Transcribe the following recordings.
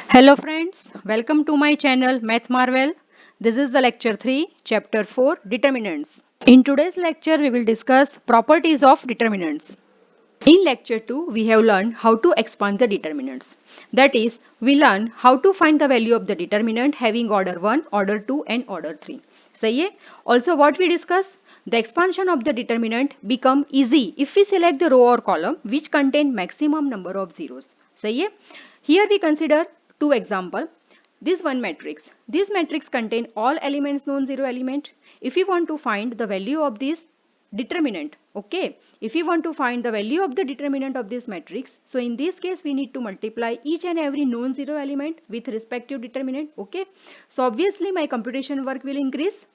Hello friends, welcome to my channel Math Marvel. This is the lecture 3, chapter 4, determinants. In today's lecture we will discuss properties of determinants. In lecture 2 we have learned how to expand the determinants. That is, we learn how to find the value of the determinant having order 1, order 2 and order 3. सही है? Also what we discuss? The expansion of the determinant become easy if we select the row or column which contain maximum number of zeros. सही है? Here we consider two example. This one matrix. This matrix contain all elements non-zero element. If we want to find the value of this determinant, okay, if we want to find the value of the determinant of this matrix, so in this case we need to multiply each and every non-zero element with respective determinant, okay. So obviously my computation work will increase.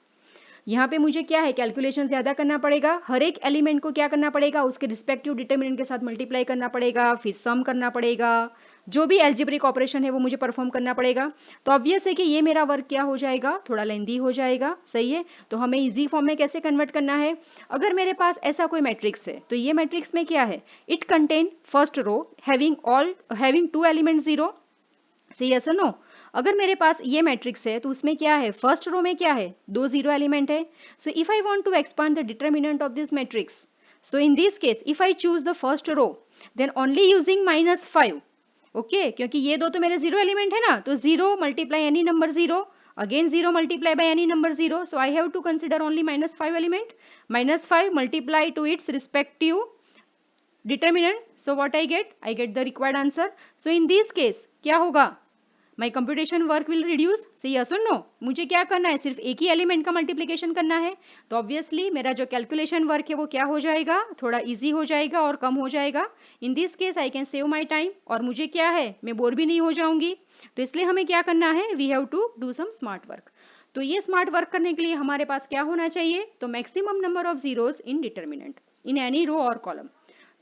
यहाँ पे मुझे क्या है, calculation ज्यादा करना पड़ेगा, हर एक element को क्या करना पड़ेगा, उसके रिस्पेक्टिव डिटरमिनेंट के साथ मल्टीप्लाई करना पड़ेगा, फिर सम करना पड़ेगा, जो भी एल्जेब्रिक ऑपरेशन है वो मुझे परफॉर्म करना पड़ेगा. तो ऑब्वियस है कि ये मेरा वर्क क्या हो जाएगा, थोड़ा लेंदी हो जाएगा. सही है. तो हमें इजी फॉर्म में कैसे कन्वर्ट करना है, अगर मेरे पास ऐसा कोई मैट्रिक्स है तो ये मैट्रिक्स में क्या है, it contain first row having two element zero. सही है सर, नो. अगर मेरे पास ये मैट्रिक्स है तो उसमें क्या है, फर्स्ट रो में क्या है, दो जीरो एलिमेंट है. So if I want to expand the determinant of this matrix, so in this case if I choose the first row then only using -5. Okay, क्योंकि ये दो तो मेरे जीरो एलिमेंट है ना, तो zero multiply any number zero, again zero multiply by any number zero. So I have to consider only -5 element, -5 multiply to its respective determinant. So what I get the required answer. So in this case क्या होगा, my computation work will reduce. सही है, सुन no. मुझे क्या करना है, सिर्फ एक ही एलिमेंट का मल्टीप्लीकेशन करना है, तो ऑब्वियसली मेरा जो कैलकुलेशन वर्क है वो क्या हो जाएगा, थोड़ा इजी हो जाएगा और कम हो जाएगा. इन this case I can save my time, और मुझे क्या है, मैं बोर भी नहीं हो जाऊंगी. तो इसलिए हमें क्या करना है, we have to do some smart work. तो ये स्मार्ट वर्क करने के लिए हमारे पास क्या होना चाहिए, तो maximum number of zeros in determinant in any row और कॉलम.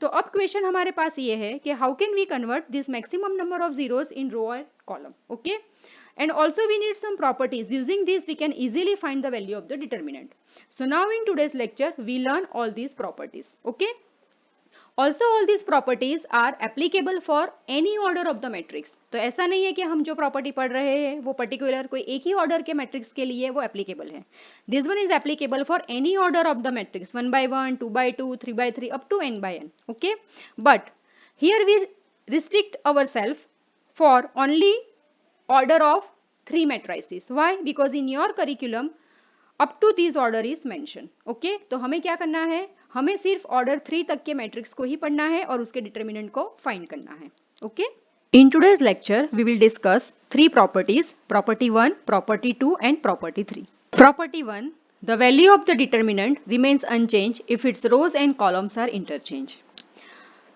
तो अब क्वेश्चन हमारे पास ये है कि how can we convert this maximum number of zeros in row और column, okay. And also we need some properties. Using these we can easily find the value of the determinant. So now in today's lecture we learn all these properties, okay. Also all these properties are applicable for any order of the matrix. तो ऐसा नहीं है कि हम जो property पढ़ रहे हैं वो पर्टिकुलर कोई एक ही ऑर्डर के मैट्रिक्स के लिए वो एप्लीकेबल है. This one is applicable for any order of the matrix, 1 by 1, 2 by 2, 3 by 3 up to n by n, okay. But here we restrict ourselves for only order of 3 matrices. Why? Because in your curriculum up to this order is mentioned, okay. तो हमें क्या करना है, हमें सिर्फ order 3 तक के matrix को ही पढ़ना है और उसके डिटरमिनेंट को फाइंड करना है, okay. In today's lecture we will discuss 3 properties, property 1, property 2 and property 3. Property 1, the value of the determinant remains unchanged if its rows and columns are interchanged.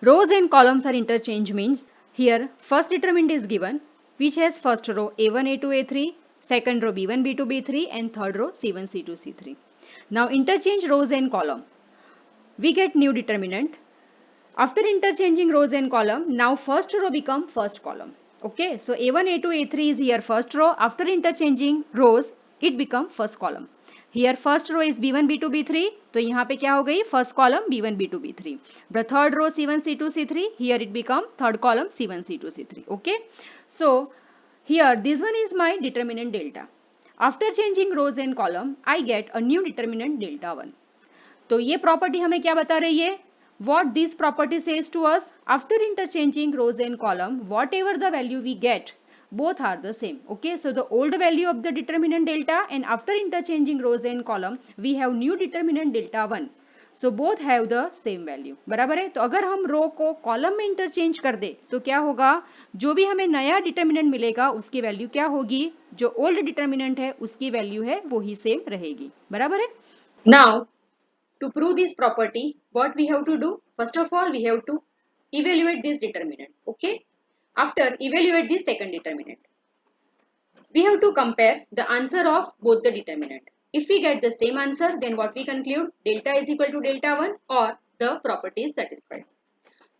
Rows and columns are interchanged means here first determinant is given which has first row a1 a2 a3, second row b1 b2 b3 and third row c1 c2 c3. Now interchange rows and column, we get new determinant. After interchanging rows and column, now first row become first column, okay. So a1 a2 a3 is here first row, after interchanging rows it become first column. Here first row is b1 b2 b3, तो यहाँ पे क्या हो गई, first column b1 b2 b3. The third row c1 c2 c3, here it become third column c1 c2 c3, okay. So here this one is my determinant delta. After changing rows and column I get a new determinant delta 1. तो ये property हमें क्या बता रही है, what this property says to us, after interchanging rows and column whatever the value we get both are the same, okay. So the old value of the determinant delta and after interchanging rows and column we have new determinant delta 1, so both have the same value. बराबर है. तो अगर हम रो को column में interchange कर दे तो क्या होगा, जो भी हमें नया डिटरमिनेंट मिलेगा उसकी वैल्यू क्या होगी, जो ओल्ड डिटरमिनेंट है उसकी वैल्यू है वो ही सेम रहेगी. बराबर है. Now to prove this property what we have to do, first of all we have to evaluate this determinant, okay. After evaluate this second determinant we have to compare the answer of both the determinant. If we get the same answer then what we conclude, delta is equal to delta 1 or the property is satisfied.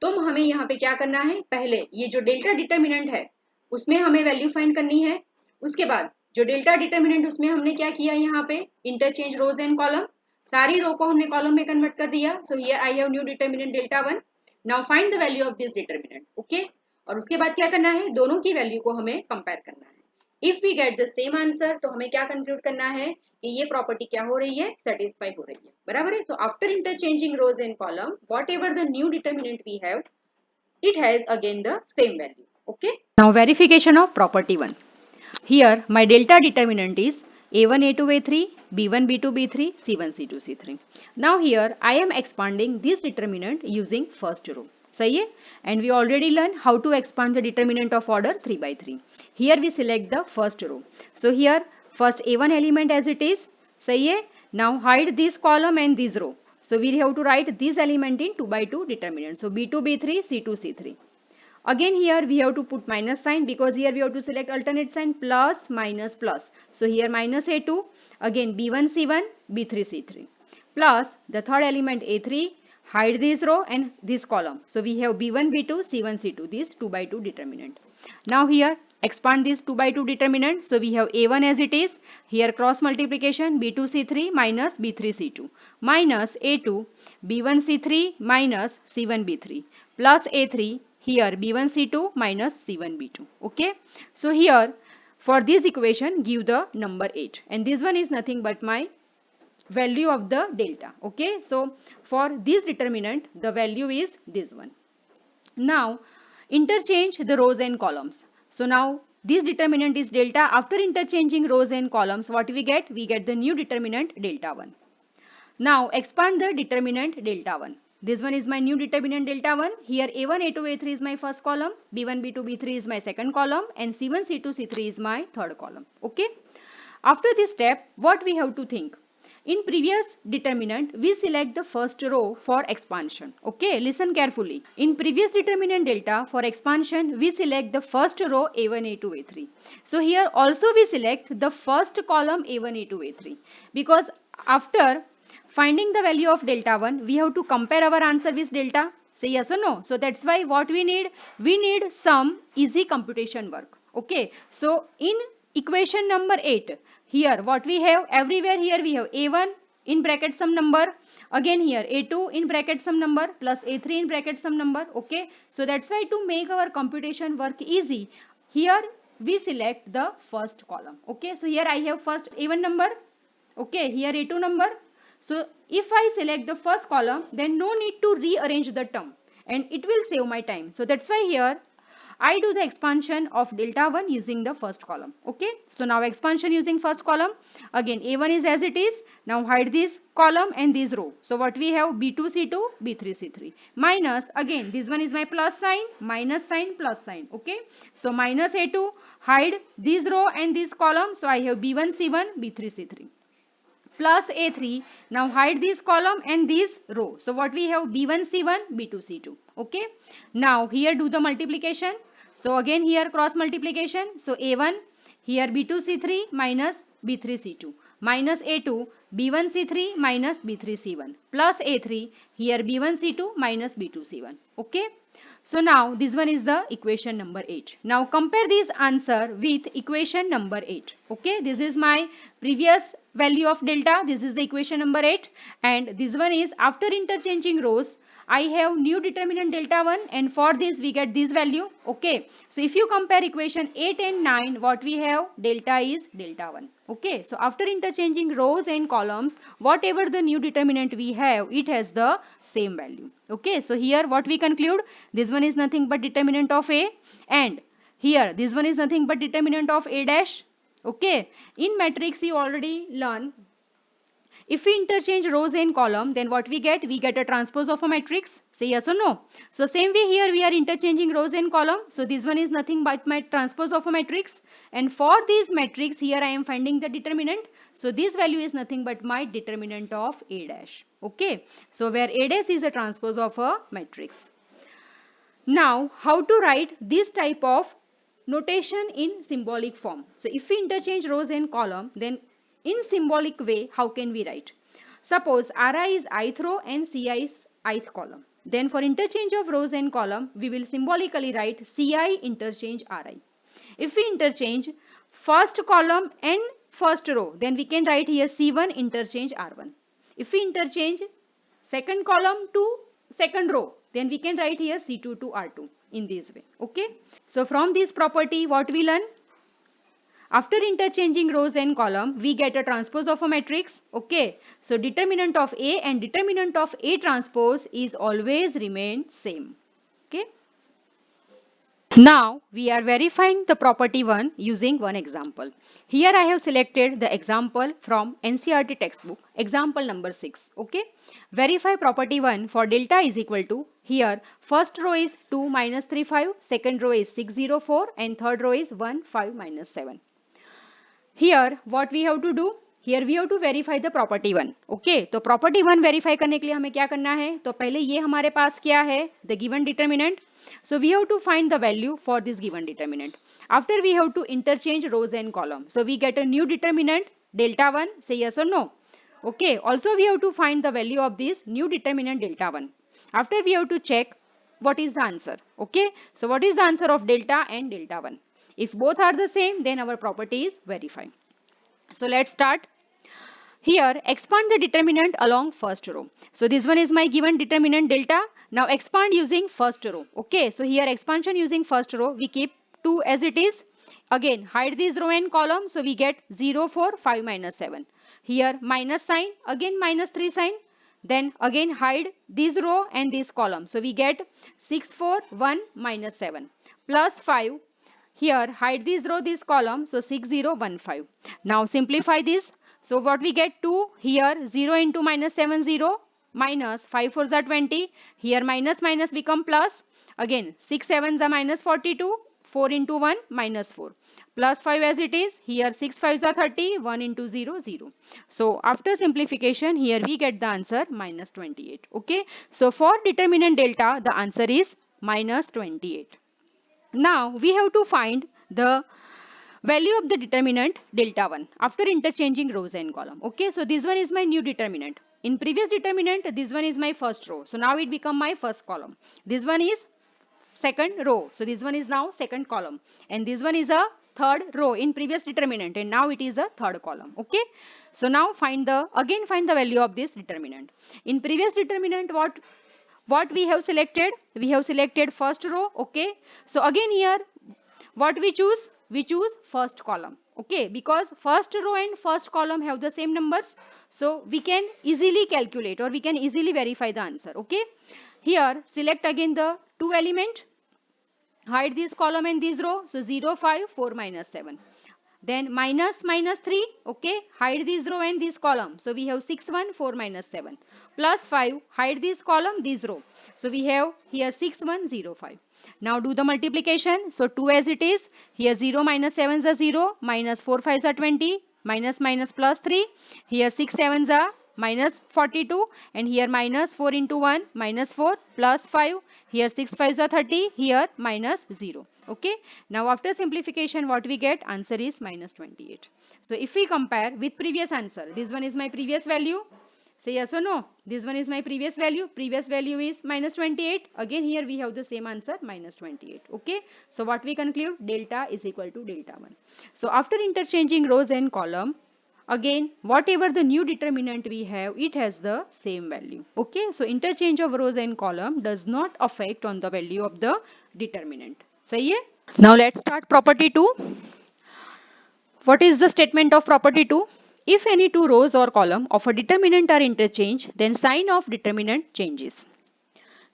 तो हमें यहाँ पे क्या करना है, पहले ये जो डेल्टा डिटरमिनेंट है उसमें हमें वैल्यू फाइंड करनी है, उसके बाद जो डेल्टा डिटर्मिनेंट उसमें हमने क्या किया, यहाँ पे इंटरचेंज रोज एंड कॉलम, सारी रो को हमने कॉलम में कन्वर्ट कर दिया. So here I have new determinant delta 1. Now find the value of this determinant. Okay, और उसके बाद क्या करना है, दोनों की वैल्यू को हमें कंपेयर करना है. If we get the same answer तो हमें क्या कंक्लूड करना है कि ये प्रॉपर्टी क्या हो रही है, सेटिस्फाई हो रही है. बराबर है. तो after interchanging rows and column, whatever the new determinant we have, it has again the same value. Okay, now verification of property 1. Here my delta determinant is a1 a2 a3 b1 b2 b3 c1 c2 c3. Now here I am expanding this determinant using first row. सही है. And we already learned how to expand the determinant of order 3 by 3. Here we select the first row. So here first a1 element as it is. सही है. Now hide this column and this row. So we have to write this element in 2 by 2 determinant. So b2 b3 c2 c3. Again here we have to put minus sign because here we have to select alternate sign, plus minus plus. So here minus a2, again b1 c1 b3 c3, plus the third element a3, hide this row and this column. So we have b1 b2 c1 c2, this 2 by 2 determinant. Now here expand this 2 by 2 determinant. So we have a1 as it is. Here cross multiplication b2 c3 minus b3 c2 minus a2 b1 c3 minus c1 b3 plus a3 here b1 c2 minus c1 b2. Okay, so here for this equation give the number 8 and this one is nothing but my value of the delta. Okay, so for this determinant the value is this one. Now interchange the rows and columns. So now this determinant is delta. After interchanging rows and columns, what we get? We get the new determinant delta 1. Now expand the determinant delta 1. This one is my new determinant delta 1. Here a1, a2, a3 is my first column, b1, b2, b3 is my second column, and c1, c2, c3 is my third column. Okay. After this step, what we have to think? In previous determinant, we select the first row for expansion. Okay, listen carefully. In previous determinant delta for expansion, we select the first row a1, a2, a3. So here also we select the first column a1, a2, a3 because after finding the value of delta 1, we have to compare our answer with delta. Say yes or no. So that's why what we need some easy computation work. Okay, so in equation number 8, here what we have, everywhere here we have a1 in bracket some number, again here a2 in bracket some number plus a3 in bracket some number. Okay, so that's why to make our computation work easy, here we select the first column. Okay, so here I have first a1 number, okay, here a2 number. So if I select the first column, then no need to rearrange the term and it will save my time. So that's why here I do the expansion of delta 1 using the first column. Okay, so now expansion using first column, again a1 is as it is. Now hide this column and this row. So what we have, b2 c2 b3 c3 minus, again this one is my plus sign, minus sign, plus sign. Okay, so minus a2, hide this row and this column. So I have b1 c1 b3 c3 plus a3. Now hide this column and this row. So what we have, b1 c1 b2 c2. Okay, now here do the multiplication. So again here cross multiplication. So a1 here b2 c3 minus b3 c2 minus a2 b1 c3 minus b3 c1 plus a3 here b1 c2 minus b2 c1. Okay, so now this one is the equation number 8. Now compare this answer with equation number 8. Okay, this is my previous value of delta. This is the equation number 8 and this one is after interchanging rows. I have new determinant delta 1 and for this we get this value. Okay, so if you compare equation 8 and 9, what we have, delta is delta 1. Okay, so after interchanging rows and columns, whatever the new determinant we have, it has the same value. Okay, so here what we conclude, this one is nothing but determinant of A and here this one is nothing but determinant of A dash. Okay, in matrix you already learn, if we interchange rows and column, then what we get a transpose of a matrix. Say yes or no. So same way here we are interchanging rows and column. So this one is nothing but my transpose of a matrix. And for this matrix here I am finding the determinant. So this value is nothing but my determinant of A dash. Okay. So where A dash is a transpose of a matrix. Now how to write this type of notation in symbolic form. So if we interchange rows and column, then in symbolic way, how can we write? Suppose Ri is ith row and Ci is ith column. Then for interchange of rows and column, we will symbolically write Ci interchange Ri. If we interchange first column and first row, then we can write here C1 interchange R1. If we interchange second column to second row, then we can write here C2 to R2 in this way. Okay. So from this property, what we learn? After interchanging rows and column, we get a transpose of a matrix. Okay. So determinant of A and determinant of A transpose is always remain same. Okay. Now we are verifying the property 1 using one example. Here I have selected the example from NCERT textbook, example number 6. Okay. Verify property 1 for delta is equal to, here first row is 2 minus 3 5, second row is 6 0 4 and third row is 1 5 minus 7. Here what we have to do? Here we have to verify the property 1. Okay, तो property 1 verify करने के लिए हमें क्या करना है? तो पहले ये हमारे पास क्या है? The given determinant. So we have to find the value for this given determinant. After we have to interchange rows and columns. So we get a new determinant delta 1. Say yes or no. Okay. Also we have to find the value of this new determinant delta 1. After we have to check what is the answer. Okay. So what is the answer of delta and delta 1? If both are the same, then our property is verified. So let's start. Here expand the determinant along first row. So this one is my given determinant delta. Now expand using first row. Okay, so here expansion using first row, we keep 2 as it is. Again hide this row and column, so we get 0 4 5 minus 7. Here minus sign, again minus 3 sign. Then again hide this row and this column, so we get 6 4 1 minus 7 plus 5. Here hide this row, this column, so 6 0 1 5. Now simplify this. So what we get 2, here 0 into minus 7 0 minus 5 4s are 20. Here minus minus become plus. Again 6 7s are minus 42. 4 into 1 minus 4 plus 5 as it is. Here 6 5s are 30. 1 into 0 0. So after simplification, here we get the answer minus 28. Okay. So for determinant delta, the answer is minus 28. Now we have to find the value of the determinant delta 1 after interchanging rows and column. Okay, so this one is my new determinant. In previous determinant, this one is my first row. So now it become my first column. This one is second row. So this one is now second column. And this one is a third row in previous determinant. And now it is a third column. Okay. So now find the value of this determinant. In previous determinant, what we have selected? We have selected first row. Okay. So again here, what we choose? We choose first column. Okay, because first row and first column have the same numbers, so we can easily calculate or we can easily verify the answer. Okay, here select again the two element, hide this column and this row, so 0 5 4 minus 7. Then minus minus 3, okay, hide this row and this column, so we have 6 1 4 minus 7 plus 5, hide this column, this row, so we have here 6 1 0 5. Now do the multiplication, so 2 as it is, here 0 minus 7 is a 0, minus 4 5 are 20, minus minus plus 3, here 6 7 are minus 42, and here minus 4 into 1 minus 4 plus 5, here 6 5 are 30, here minus 0. Okay, now after simplification, what we get? Answer is minus 28. So if we compare with previous answer, this one is my previous value. Say yes or no. This one is my previous value. Previous value is minus 28. Again here we have the same answer, minus 28. Okay. So what we conclude? Delta is equal to delta 1. So after interchanging rows and column, again whatever the new determinant we have, it has the same value. Okay. So interchange of rows and column does not affect on the value of the determinant. Sahi hai? Now let's start property 2. What is the statement of property 2? If any two rows or column of a determinant are interchanged, then sign of determinant changes.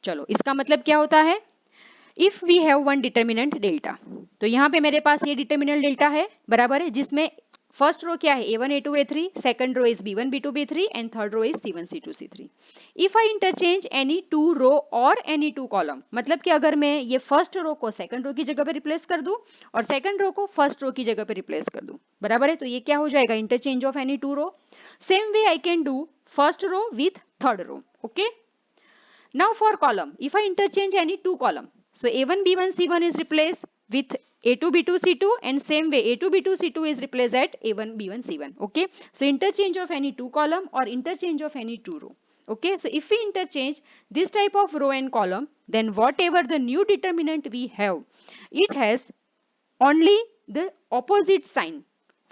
चलो इसका मतलब क्या होता है? If we have one determinant delta, तो यहाँ पे मेरे पास ये determinant delta है, बराबर है, जिसमें फर्स्ट रो क्या है? A1 A2 A3, second row is B1 B2 B3 and third row is C1 C2 C3. If I interchange any two row or any two column, मतलब कि अगर मैं ये फर्स्ट रो को सेकंड रो की जगह पे रिप्लेस कर दूं और सेकंड रो को फर्स्ट रो की जगह पे रिप्लेस कर दूं, बराबर है, तो ये क्या हो जाएगा? Interchange of any two row. Same way I can do first row with third row. Okay, now for column, if I interchange any two column, so A1 B1 C1 is replaced with A2 B2 C2, and same way A2 B2 C2 is replaced at A1 B1 C1. Okay, so interchange of any two column or interchange of any two row. Okay, so if we interchange this type of row and column, then whatever the new determinant we have, it has only the opposite sign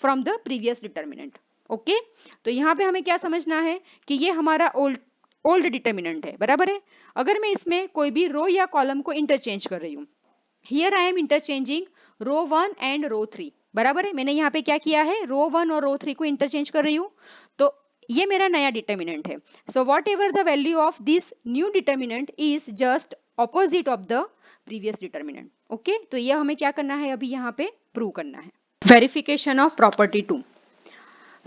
from the previous determinant. Okay, तो यहाँ पे हमें क्या समझना है कि ये हमारा ओल्ड डिटर्मिनेंट है, बराबर है। अगर मैं इसमें कोई भी रो या कॉलम को इंटरचेंज कर रही हूँ, here I am interchanging row 1 and row 3, बराबर है। मैंने यहाँ पे क्या किया है, रो 1 और रो 3 को इंटरचेंज कर रही हूँ, तो ये मेरा नया डिटर्मिनेंट है। So what ever the value of this new determinant is just opposite of the previous determinant. Okay, तो ये हमें क्या करना है, अभी यहाँ पे प्रूव करना है। Verification of property 2।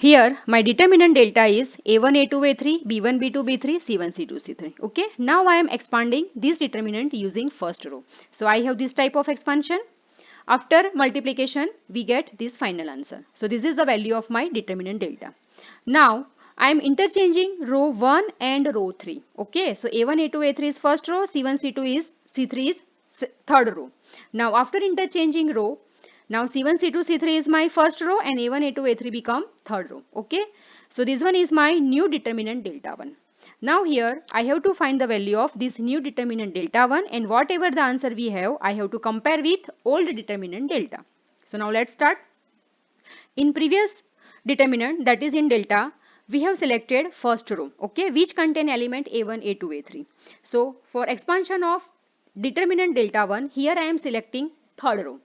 Here my determinant delta is a1 a2 a3 b1 b2 b3 c1 c2 c3. Okay, now I am expanding this determinant using first row. So I have this type of expansion. After multiplication we get this final answer. So this is the value of my determinant delta. Now I am interchanging row 1 and row 3. Okay, so a1 a2 a3 is first row, c1 c2 is c3 is third row. Now after interchanging row, now C1, C2, C3 is my first row and A1, A2, A3 become third row. Okay. So this one is my new determinant delta 1. Now here I have to find the value of this new determinant delta 1, and whatever the answer we have, I have to compare with old determinant delta. So now let's start. In previous determinant, that is in delta, we have selected first row, okay, which contain element A1, A2, A3. So for expansion of determinant delta 1, here I am selecting third row,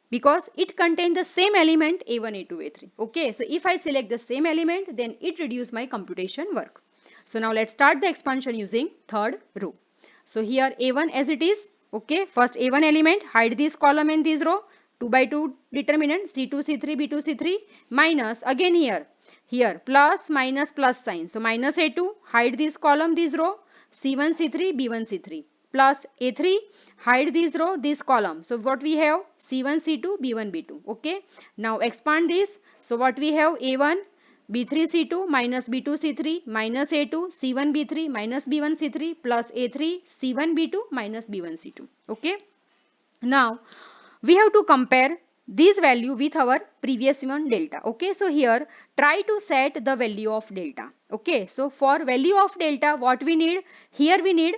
because it contains the same element a1 a2 a3. Okay, so if I select the same element, then it reduces my computation work. So now let's start the expansion using third row. So here a1 as it is. Okay, first a1 element, hide this column and this row, 2 by 2 determinant c2 c3 b2 c3 minus, again here plus minus plus sign, so minus a2, hide this column this row, c1 c3 b1 c3 plus a3, hide this row this column. So what we have, c1 c2 b1 b2. Okay, now expand this. So what we have, a1 b3 c2 minus b2 c3 minus a2 c1 b3 minus b1 c3 plus a3 c1 b2 minus b1 c2. Okay, now we have to compare this value with our previous one delta. Okay, so here try to set the value of delta. Okay, so for value of delta, what we need, here we need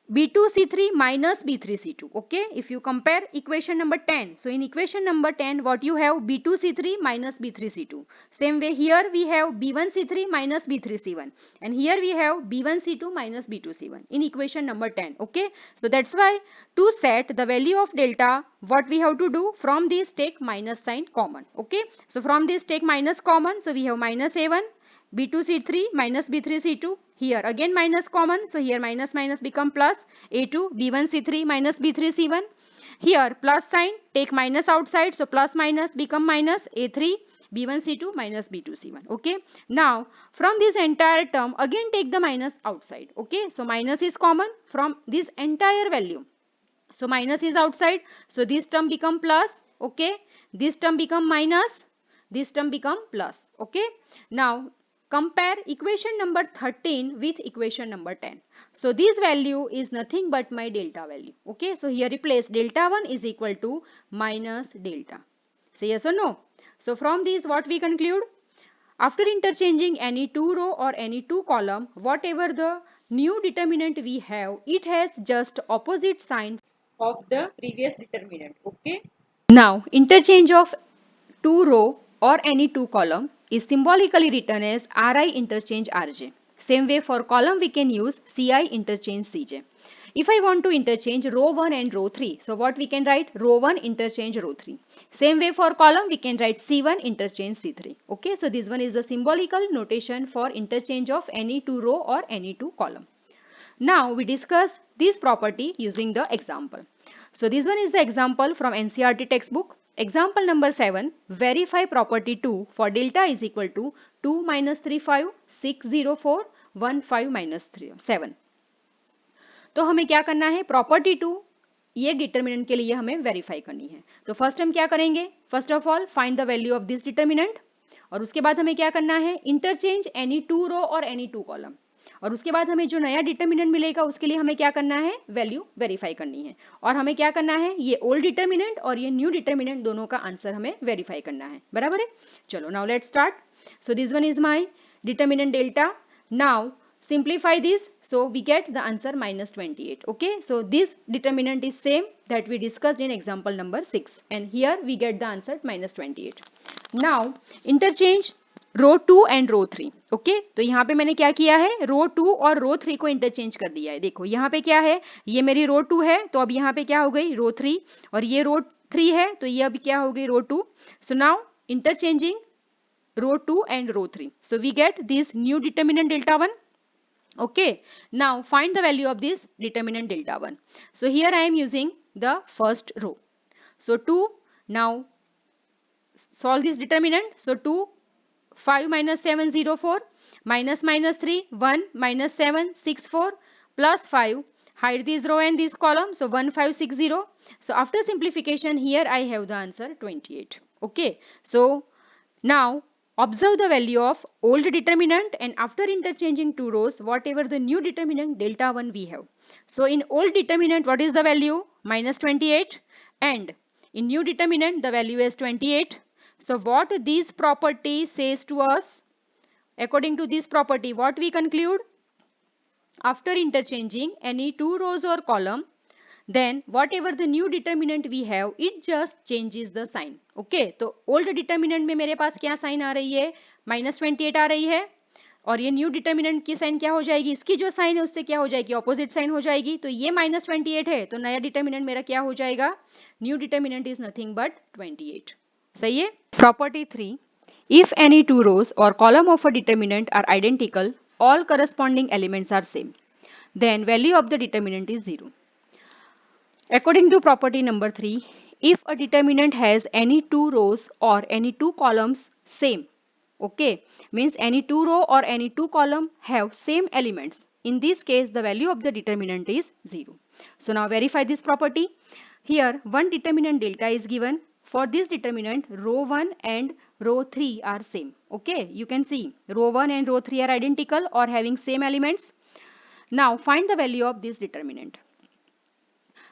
B2C3 minus B3C2. Okay, if you compare equation number 10, so in equation number 10, what you have, B2C3 minus B3C2. Same way here we have B1C3 minus B3C1, and here we have B1C2 minus B2C1 in equation number 10. Okay, so that's why to set the value of delta, what we have to do, from this take minus sign common. Okay, so from this take minus common, so we have minus A1 B2C3 minus B3C2, here again minus common, so here minus minus become plus, A2 B1C3 minus B3C1, here plus sign, take minus outside, so plus minus become minus, A3 B1C2 minus B2C1. Okay, now from this entire term again take the minus outside. Okay, so minus is common from this entire value, so minus is outside, so this term become plus. Okay, this term become minus, this term become plus. Okay, now compare equation number 13 with equation number 10. So this value is nothing but my delta value. Okay, so here replace delta 1 is equal to minus delta. Say yes or no? So from this what we conclude? After interchanging any two row or any two column, whatever the new determinant we have, it has just opposite sign of the previous determinant. Okay. Now interchange of two row or any two column is symbolically written as Ri interchange Rj. Same way for column we can use Ci interchange Cj. If I want to interchange row 1 and row 3, so what we can write, row 1 interchange row 3. Same way for column we can write C1 interchange C3. Okay, so this one is the symbolical notation for interchange of any two row or any two column. Now we discuss this property using the example. So this one is the example from NCERT textbook. Example number 7, verify property 2 for delta is equal to 2 minus 35, 604, 15 minus 7. तो हमें क्या करना है, property 2 ये determinant के लिए हमें verify करनी है। तो फर्स्ट हम क्या करेंगे, first of all find the value of this determinant, और उसके बाद हमें क्या करना है, interchange any two row or any two column, और उसके बाद हमें जो नया डिटर्मिनेंट मिलेगा उसके लिए हमें क्या करना है, वैल्यू वेरीफाई करनी है, और हमें क्या करना है, ये ओल्ड डिटर्मिनेंट और ये न्यू डिटर्मिनेंट दोनों का आंसर हमें वेरीफाई करना है, बराबर है। चलो now let's start. So this one is my determinant delta. Now simplify this, so we get the answer minus 28. Okay, so this determinant is same that we discussed in example number 6, and here we get the answer minus 28. Now interchange row 2 and row 3. Okay, तो यहाँ पे मैंने क्या किया है, रो 2 और रो 3 को interchange कर दिया है. देखो यहाँ पे क्या है, ये मेरी रो 2 है, तो अब यहाँ पे क्या हो गई, रो 3, और ये रो 3 है, तो ये अब क्या हो गई, रो 2. So now interchanging row 2 and row 3. So we get this new determinant delta 1. Okay, now find the value of this determinant delta 1. So here I am using the first row. So 2, now solve this determinant. So 2, 5 minus 7, 0, 4, minus minus 3, 1, minus 7, 6, 4, plus 5. Hide this row and this column. So 1, 5, 6, 0. So after simplification, here I have the answer 28. Okay, so now observe the value of old determinant, and after interchanging two rows, whatever the new determinant delta 1 we have. So in old determinant, what is the value? Minus 28, and in new determinant the value is 28. So what this property says to us? According to this property, what we conclude? After interchanging any two rows or column, then whatever the new determinant we have, it just changes the sign. Okay, तो old determinant में मेरे पास क्या sign आ रही है, minus 28 आ रही है, और ये new determinant की sign क्या हो जाएगी, इसकी जो sign है उससे क्या हो जाएगी, opposite sign हो जाएगी. तो ये minus 28 है, तो नया determinant मेरा क्या हो जाएगा, new determinant is nothing but 28. सही है. Property 3, if any two rows or column of a determinant are identical, all corresponding elements are same, then value of the determinant is 0. According to property number 3, if a determinant has any two rows or any two columns same, okay, means any two row or any two column have same elements. In this case, the value of the determinant is 0. So now verify this property. Here, one determinant delta is given. For this determinant, row 1 and row 3 are same. Okay, you can see row 1 and row 3 are identical or having same elements. Now find the value of this determinant.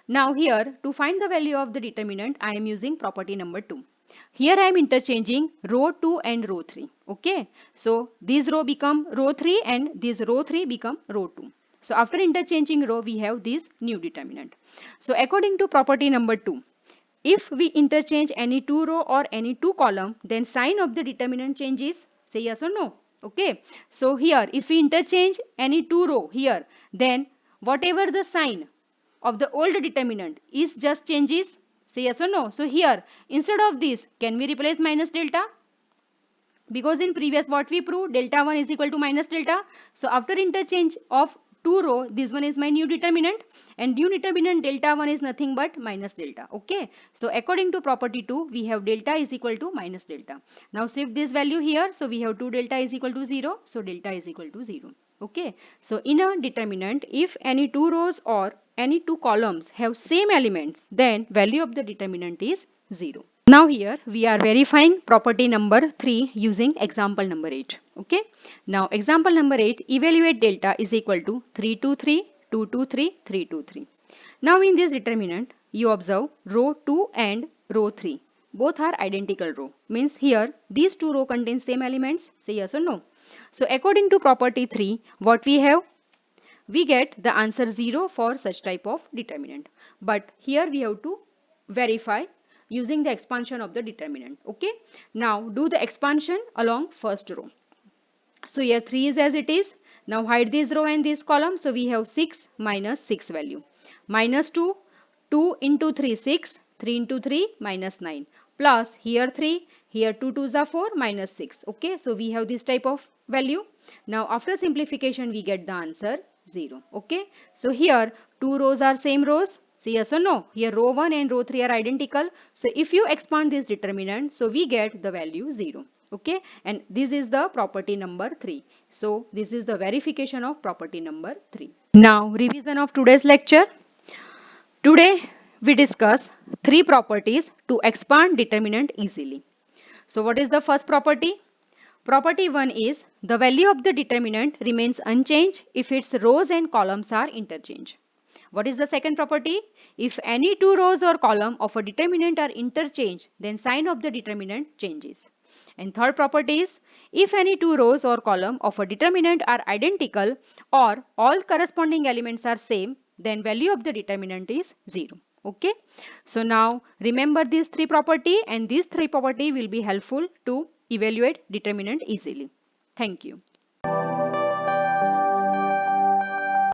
Now here, to find the value of the determinant, I am using property number 2. Here I am interchanging row 2 and row 3. Okay, so this row become row 3 and this row 3 become row 2. So after interchanging row, we have this new determinant. So according to property number 2, if we interchange any two row or any two column, then sign of the determinant changes. Say yes or no. Okay, so here if we interchange any two row here, then whatever the sign of the old determinant is just changes. Say yes or no. So here instead of this, can we replace minus delta? Because in previous what we proved, delta 1 is equal to minus delta. So after interchange of two row, this one is my new determinant, and new determinant delta 1 is nothing but minus delta. Okay, so according to property 2, we have delta is equal to minus delta. Now shift this value here, so we have 2 delta is equal to 0, so delta is equal to 0. Okay, so in a determinant, if any two rows or any two columns have same elements, then value of the determinant is 0. Now here we are verifying property number 3 using example number 8. Okay, now example number 8, evaluate delta is equal to 323, 223, 323. Now in this determinant, you observe row 2 and row 3. Both are identical row. Means here these two row contain same elements. Say yes or no. So according to property 3, what we have? We get the answer 0 for such type of determinant. But here we have to verify using the expansion of the determinant. Okay, now do the expansion along first row. So here 3 is as it is. Now hide this row and this column. So we have 6 minus 6 value. Minus 2, 2 into 3, 6, 3 into 3, minus 9. Plus here 3, here 2 2s are 4, minus 6. Okay, so we have this type of value. Now after simplification, we get the answer 0. Okay, so here two rows are same rows. Say yes or no. Here row 1 and row 3 are identical. So if you expand this determinant, so we get the value 0. Okay, and this is the property number 3. So this is the verification of property number 3. Now revision of today's lecture. Today we discuss 3 properties to expand determinant easily. So what is the first property? Property 1 is the value of the determinant remains unchanged if its rows and columns are interchanged. What is the second property? If any two rows or column of a determinant are interchanged, then sign of the determinant changes. And third property is, if any two rows or column of a determinant are identical or all corresponding elements are same, then value of the determinant is 0. Okay. So now remember these three property, and these three property will be helpful to evaluate determinant easily. Thank you.